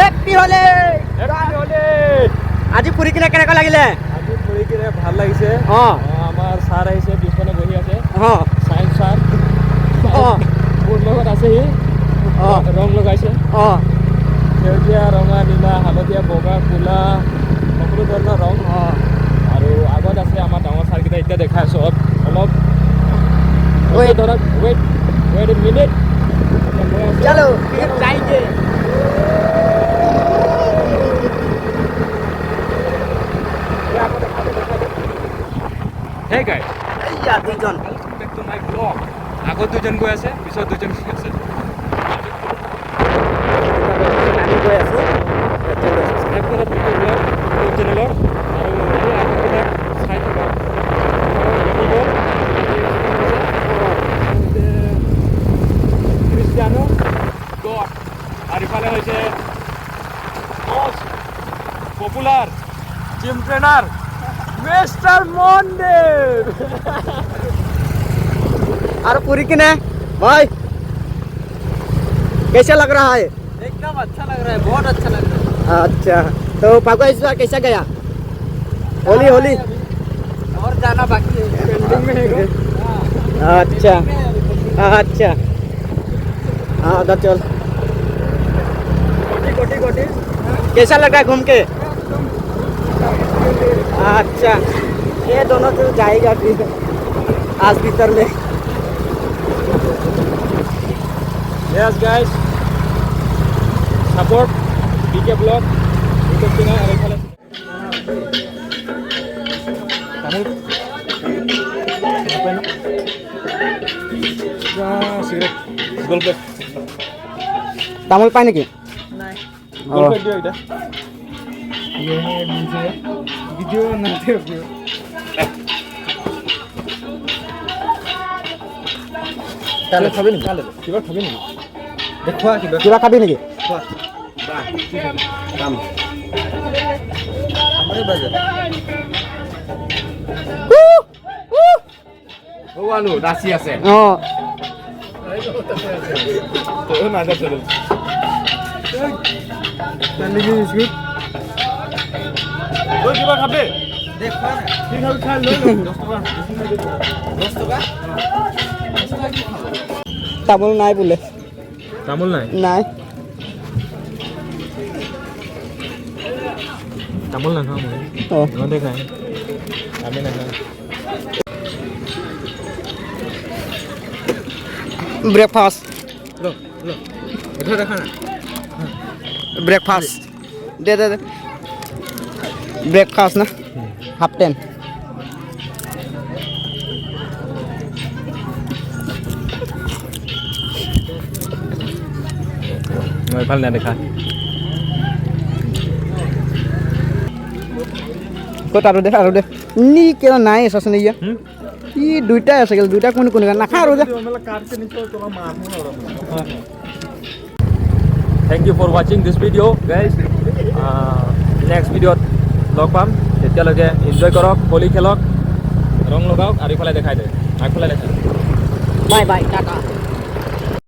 Happy হলে আজি ফুৰি কিনে কেনেকুৱা লাগিলে আজি ফুৰি কিনে ভাল লাগিছে আমাৰ ছাৰ আহিছে পিছফালে বহি আছে চাইন্স ছাৰ মোৰ লগত আছেহি ৰং লগাইছে সেউজীয়া ৰঙা নীলা হালধীয়া বগা ক'লা সকলো ধৰণৰ ৰং আৰু আগত আছে আমাৰ ডাঙৰ ছাৰকেইটা এতিয়া দেখাই আছোঁ অলপ ধৰক ৱেইট এ মিনিট চলো যাইগে Hey guys, দুজন back to my vlog. আগত দুজন গৈ আছে পিছত দুজন গৈ আছে আমি গৈ আছো সাবস্ক্ৰাইব কৰা ভিডিঅ' ব্লগ চেনেলৰ আৰু এই আগবিলাক চাই থকা ক্ৰিষ্টিয়ানো গড আৰু ইফালে হৈছে most popular gym trainer mister मोंडेर और पूरी किने भाई कैसा लग रहा है एकदम अच्छा लग रहा है बहुत अच्छा लग रहा है अच्छा तो फागुआ इस बार कैसा गया होली होली और जाना बाकी है पेंडिंग में है अच्छा अच्छा हाँ उधर चल कोटी कोटी कैसा लगा घूम के अच्छा ये दोनों तो जाएगा फिर आज भीतर में yes guys support BK blog YouTube channel और इफाले सिगरेट गोल प्लेट तामुल पाए नेকি नहीं गोल प्लेट दियो इटा ये है मुझे वीडियो ना देखियो তাহলে খাবি নি কিবা খাবি নি দেখুৱা কিবা খাবি নেকি খোৱা কাম আমারে বাজার ও আলু রাশি আছে তো না যা চলো তাহলে কি বিস্কুট ওই কিবা খাবে দেখবা না ঠিক আছে খাই লই 10 টাকা 10 টাকা তামুল নাই বোলে তামুল নাই নাই তামুল না খাও মই নদে খাই আমি না খাই ব্রেকফাস্ট লো এটা দেখা না ब्रेकफास्ट दे दे दे ब्रेकफास्ट ना हाफ टेन মই ভাল না দেখা কত আৰু দে নি কেলা নাই আছে নে ইয়া ই দুইটা আছে কেলা দুইটা কোন কোন না খা আৰু দে Thank you for watching this video guys next video log pam তেতিয়ালৈকে এনজয় কৰক হোলি খেলক ৰং লগাওক আৰু ইফালে দেখাই দে আগফালে দেখাই বাই বাই টাটা